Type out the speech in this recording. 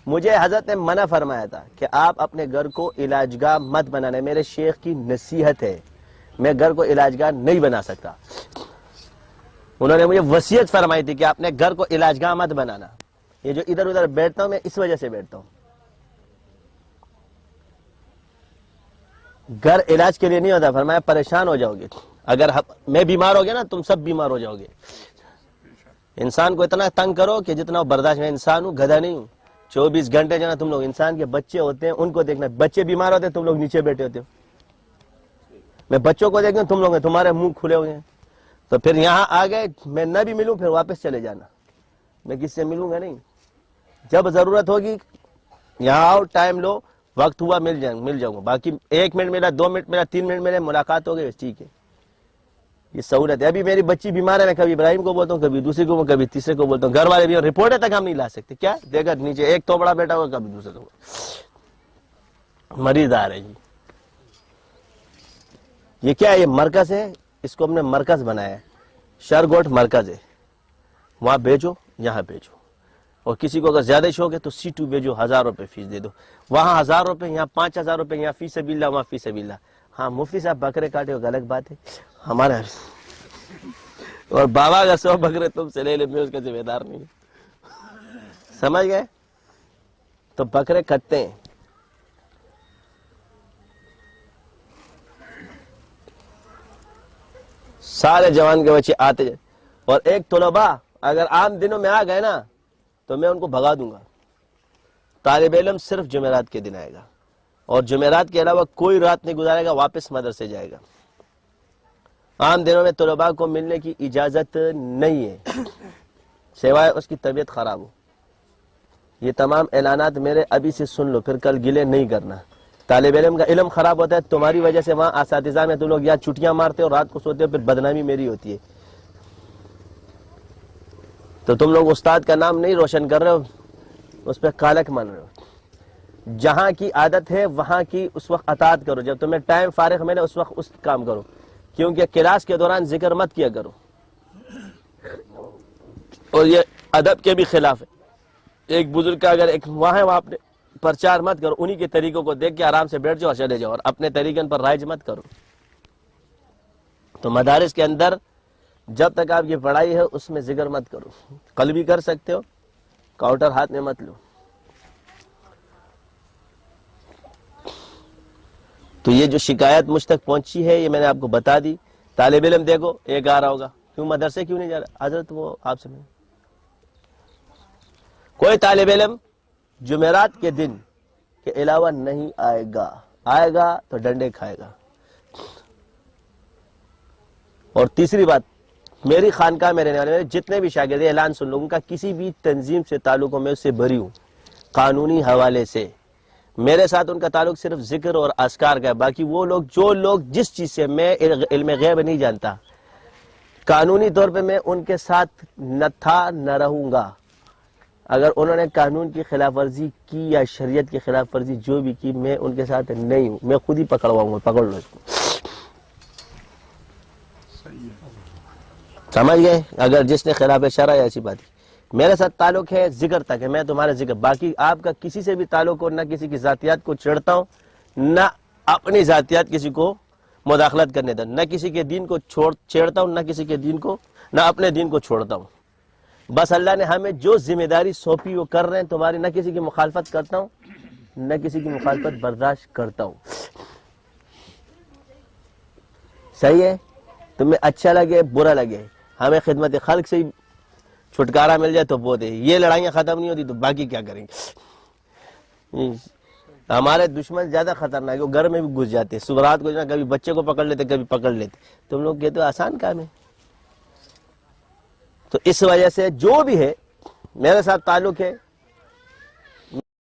مجھے حضرت نے منع فرمایا تھا کہ آپ اپنے گھر کو علاج گاہ مت بنانے. میرے شیخ کی نصیحت ہے, میں گھر کو علاج گاہ نہیں بنا سکتا. انہوں نے مجھے وصیت فرمائی تھی کہ اپنے گھر کو علاج گاہ مت بنانا. یہ جو ادھر ادھر بیٹھتا ہوں میں اس وجہ سے بیٹھتا ہوں. گھر علاج کے لیے نہیں ہوتا. فرمایا پریشان ہو جاؤ گے. اگر میں بیمار ہو گیا نا تم سب بیمار ہو جاؤ گے. انسان کو اتنا تنگ کرو کہ جتنا برداشت. میں انسان ہوں, گدھا نہیں ہوں. 24 گھنٹے جو نا تم لوگ انسان کے بچے ہوتے ہیں ان کو دیکھنا. بچے بیمار ہوتے ہیں تم لوگ نیچے بیٹھے ہوتے ہو. میں بچوں کو دیکھتا ہوں, تم لوگ تمہارے منہ کھلے ہوئے ہیں. تو پھر یہاں آ گئے, میں نہ بھی ملوں پھر واپس چلے جانا. میں کس سے ملوں گا نہیں. جب ضرورت ہوگی یہاں آؤ, ٹائم لو, وقت ہوا مل جاؤں گا. باقی 1 منٹ ملا, 2 منٹ ملا, 3 منٹ ملے, ملاقات ہو گئی, ٹھیک ہے. یہ سہولت ہے. ابھی میری بچی بیمار ہے, میں کبھی ابراہیم کو بولتا ہوں, کبھی دوسرے کو, کبھی تیسرے کو بولتا ہوں. گھر والے بھی رپورٹ ہے تک ہم نہیں لا سکتے. کیا دیکھا نیچے ایک تو بڑا بیٹا ہوگا, کبھی دوسرے کو مریض آ رہے جی. یہ کیا ہے؟ یہ مرکز ہے, اس کو ہم نے مرکز بنایا ہے. شرگوٹ مرکز ہے, وہاں بھیجو, یہاں بھیجو. اور کسی کو اگر زیادہ شوق ہے تو C2 بھیجو, 1000 روپے فیس دے دو. وہاں 1000 روپے, یہاں 5000 روپے, یہاں فی سبیل اللہ, وہاں فی سبیل اللہ. ہاں مفتی صاحب بکرے کاٹے ہو الگ بات ہے ہمارے, اور بابا کا 100 بکرے تم سے لے لے, میں اس کا ذمہ دار نہیں. سمجھ گئے؟ تو بکرے کٹتے ہیں. سارے جوان کے بچے آتے جائے. اور ایک طلبا اگر عام دنوں میں آ گئے نا تو میں ان کو بھگا دوں گا. طالب علم صرف جمعرات کے دن آئے گا, اور جمعرات کے علاوہ کوئی رات نہیں گزارے گا, واپس مدرسے جائے گا. عام دنوں میں طلباء کو ملنے کی اجازت نہیں ہے سوائے اس کی طبیعت خراب ہو. یہ تمام اعلانات میرے ابھی سے سن لو, پھر کل گلے نہیں کرنا. طالب علم کا علم خراب ہوتا ہے تمہاری وجہ سے. وہاں اساتذہ میں تم لوگ یا چھٹیاں مارتے ہو, رات کو سوتے ہو, پھر بدنامی میری ہوتی ہے. تو تم لوگ استاد کا نام نہیں روشن کر رہے ہو, اس پہ کالک مان رہے ہو. جہاں کی عادت ہے وہاں کی اس وقت اطاعت کرو. جب تمہیں ٹائم فارغ ملے اس وقت اس کام کرو, کیونکہ کلاس کے دوران ذکر مت کیا کرو, اور یہ ادب کے بھی خلاف ہے. ایک بزرگ کا اگر ایک وہاں اپنے پرچار مت کرو, انہی کے طریقوں کو دیکھ کے آرام سے بیٹھ جاؤ اور چلے جاؤ, اور اپنے طریقے پر رائج مت کرو. تو مدارس کے اندر جب تک آپ کی پڑھائی ہے اس میں ذکر مت کرو. کل بھی کر سکتے ہو, کاؤنٹر ہاتھ میں مت لو. تو یہ جو شکایت مجھ تک پہنچی ہے یہ میں نے آپ کو بتا دی. طالب علم دیکھو ایک آ رہا ہوگا, کیوں مدرسے کیوں نہیں جا رہا؟ حضرت وہ آپ سے میں کوئی طالب علم جمعرات کے دن کے علاوہ نہیں آئے گا. آئے گا تو ڈنڈے کھائے گا. اور تیسری بات, میری خانقاہ میں رہنے والے میرے جتنے بھی شاگرد اعلان سن لوگوں کا, کسی بھی تنظیم سے تعلق ہو میں اس سے بری ہوں قانونی حوالے سے. میرے ساتھ ان کا تعلق صرف ذکر اور اذکار کا ہے. باقی وہ لوگ جو لوگ جس چیز سے میں علم غیب نہیں جانتا, قانونی طور پہ میں ان کے ساتھ نہ تھا نہ رہوں گا. اگر انہوں نے قانون کی خلاف ورزی کی یا شریعت کی خلاف ورزی جو بھی کی, میں ان کے ساتھ نہیں ہوں. میں خود ہی پکڑواؤں گا, پکڑ لو اس کو. سمجھ گئے؟ اگر جس نے خلاف شرع ہے ایسی بات ہے. میرے ساتھ تعلق ہے ذکر تک ہے, میں تمہارے ذکر. باقی آپ کا کسی سے بھی تعلق ہو, نہ کسی کی ذاتیات کو چھیڑتا ہوں, نہ اپنی ذاتیات کسی کو مداخلت کرنے دیں, نہ کسی کے دین کو چھیڑتا ہوں, نہ کسی کے دین کو, نہ اپنے دین کو چھوڑتا ہوں. بس اللہ نے ہمیں جو ذمہ داری سونپی وہ کر رہے ہیں تمہاری. نہ کسی کی مخالفت کرتا ہوں, نہ کسی کی مخالفت برداشت کرتا ہوں. صحیح ہے؟ تمہیں اچھا لگے برا لگے, ہمیں خدمت خلق سے چھٹکارا مل جائے تو وہ دے. یہ لڑائیاں ختم نہیں ہوتی تو باقی کیا کریں گے؟ ہمارے دشمن زیادہ خطرناک ہے, وہ گھر میں بھی گھس جاتے. صبح رات کو کبھی بچے کو پکڑ لیتے, کبھی پکڑ لیتے. تم لوگ کہتے ہو آسان کام ہے. تو اس وجہ سے جو بھی ہے میرے ساتھ تعلق ہے